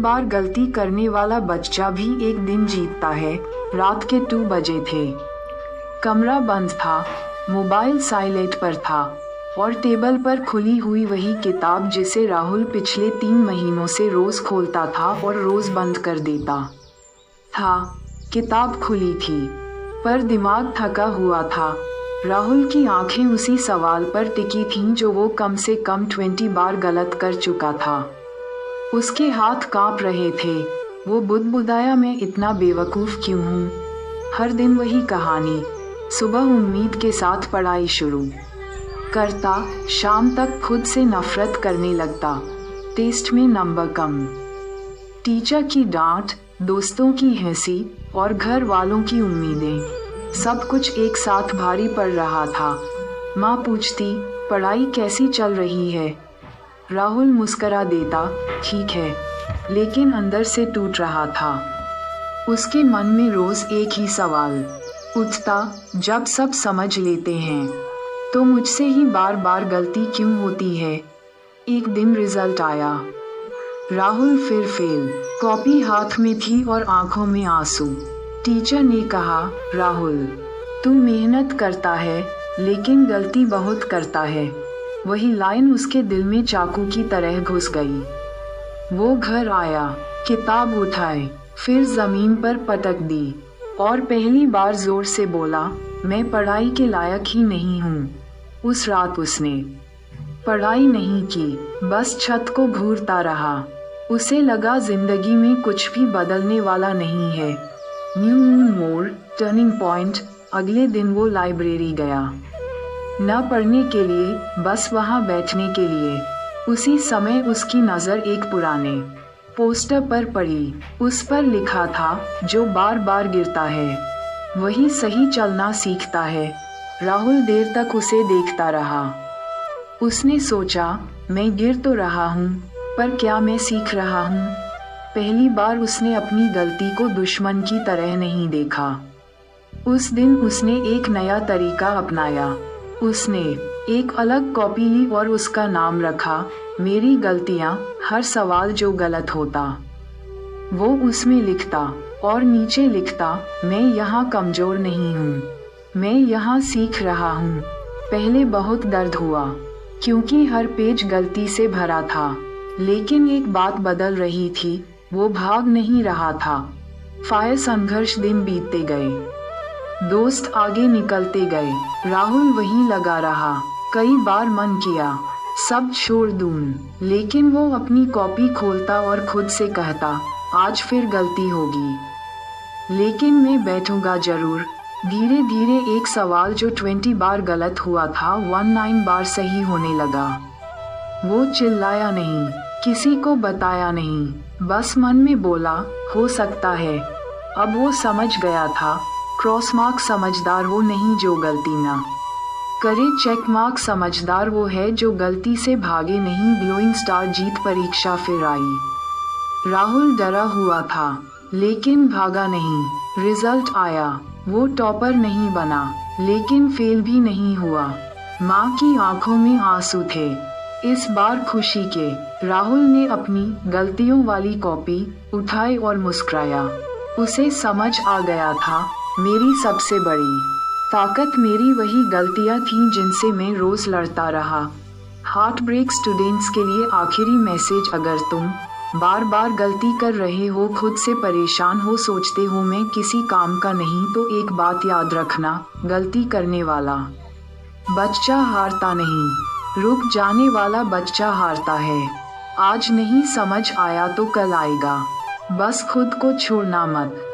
बार गलती करने वाला बच्चा भी एक दिन जीतता है। रात के 2 बजे थे। कमरा बंद था, मोबाइल साइलेंट पर था और टेबल पर खुली हुई वही किताब जिसे राहुल पिछले 3 महीनों से रोज खोलता था और रोज बंद कर देता था। किताब खुली थी पर दिमाग थका हुआ था। राहुल की आंखें उसी सवाल पर टिकी थीं जो वो कम से कम 20 बार गलत कर चुका था। उसके हाथ कांप रहे थे। वो बुदबुदाया, मैं इतना बेवकूफ़ क्यों हूँ? हर दिन वही कहानी। सुबह उम्मीद के साथ पढ़ाई शुरू करता, शाम तक खुद से नफरत करने लगता। टेस्ट में नंबर कम, टीचर की डांट, दोस्तों की हंसी और घर वालों की उम्मीदें, सब कुछ एक साथ भारी पड़ रहा था। माँ पूछती, पढ़ाई कैसी चल रही है? राहुल मुस्करा देता, ठीक है, लेकिन अंदर से टूट रहा था। उसके मन में रोज एक ही सवाल उठता, जब सब समझ लेते हैं तो मुझसे ही बार बार गलती क्यों होती है? एक दिन रिजल्ट आया। राहुल फिर फेल। कॉपी हाथ में थी और आंखों में आंसू। टीचर ने कहा, राहुल, तू मेहनत करता है लेकिन गलती बहुत करता है। वही लाइन उसके दिल में चाकू की तरह घुस गई। वो घर आया, किताब उठाए, फिर जमीन पर पटक दी और पहली बार जोर से बोला, मैं पढ़ाई के लायक ही नहीं हूँ। उस रात उसने पढ़ाई नहीं की, बस छत को घूरता रहा। उसे लगा जिंदगी में कुछ भी बदलने वाला नहीं है। न्यू मून मोड़, टर्निंग पॉइंट। अगले दिन वो लाइब्रेरी गया, न पढ़ने के लिए, बस वहाँ बैठने के लिए। उसी समय उसकी नज़र एक पुराने पोस्टर पर पड़ी। उस पर लिखा था, जो बार बार गिरता है वही सही चलना सीखता है। राहुल देर तक उसे देखता रहा। उसने सोचा, मैं गिर तो रहा हूँ, पर क्या मैं सीख रहा हूँ? पहली बार उसने अपनी गलती को दुश्मन की तरह नहीं देखा। उस दिन उसने एक नया तरीका अपनाया। उसने एक अलग कॉपी ली और उसका नाम रखा, मेरी गलतियाँ। हर सवाल जो गलत होता वो उसमें लिखता और नीचे लिखता, मैं यहाँ कमज़ोर नहीं हूँ, मैं यहाँ सीख रहा हूँ। पहले बहुत दर्द हुआ क्योंकि हर पेज गलती से भरा था, लेकिन एक बात बदल रही थी, वो भाग नहीं रहा था। फायर संघर्ष दिन बीतते गए, दोस्त आगे निकलते गए, राहुल वहीं लगा रहा। कई बार मन किया सब छोड़ दूं, लेकिन वो अपनी कॉपी खोलता और खुद से कहता, आज फिर गलती होगी, लेकिन मैं बैठूंगा जरूर। धीरे धीरे एक सवाल जो 20 बार गलत हुआ था 19 बार सही होने लगा। वो चिल्लाया नहीं, किसी को बताया नहीं, बस मन में बोला, हो सकता है। अब वो समझ गया था, क्रॉस मार्क समझदार वो नहीं जो गलती ना करे, चेक मार्क समझदार वो है जो गलती से भागे नहीं। ग्लोइंग स्टार जीत परीक्षा फिर आई। राहुल डरा हुआ था लेकिन भागा नहीं। रिजल्ट आया, वो टॉपर नहीं बना लेकिन फेल भी नहीं हुआ। माँ की आंखों में आंसू थे, इस बार खुशी के। राहुल ने अपनी गलतियों वाली कॉपी उठाई और मुस्कुराया। उसे समझ आ गया था, मेरी सबसे बड़ी ताकत मेरी वही गलतियाँ थीं जिनसे मैं रोज लड़ता रहा। हार्ट ब्रेक स्टूडेंट्स के लिए आखिरी मैसेज, अगर तुम बार बार गलती कर रहे हो, खुद से परेशान हो, सोचते हो मैं किसी काम का नहीं, तो एक बात याद रखना, गलती करने वाला बच्चा हारता नहीं, रुक जाने वाला बच्चा हारता है। आज नहीं समझ आया तो कल आएगा, बस खुद को छोड़ना मत।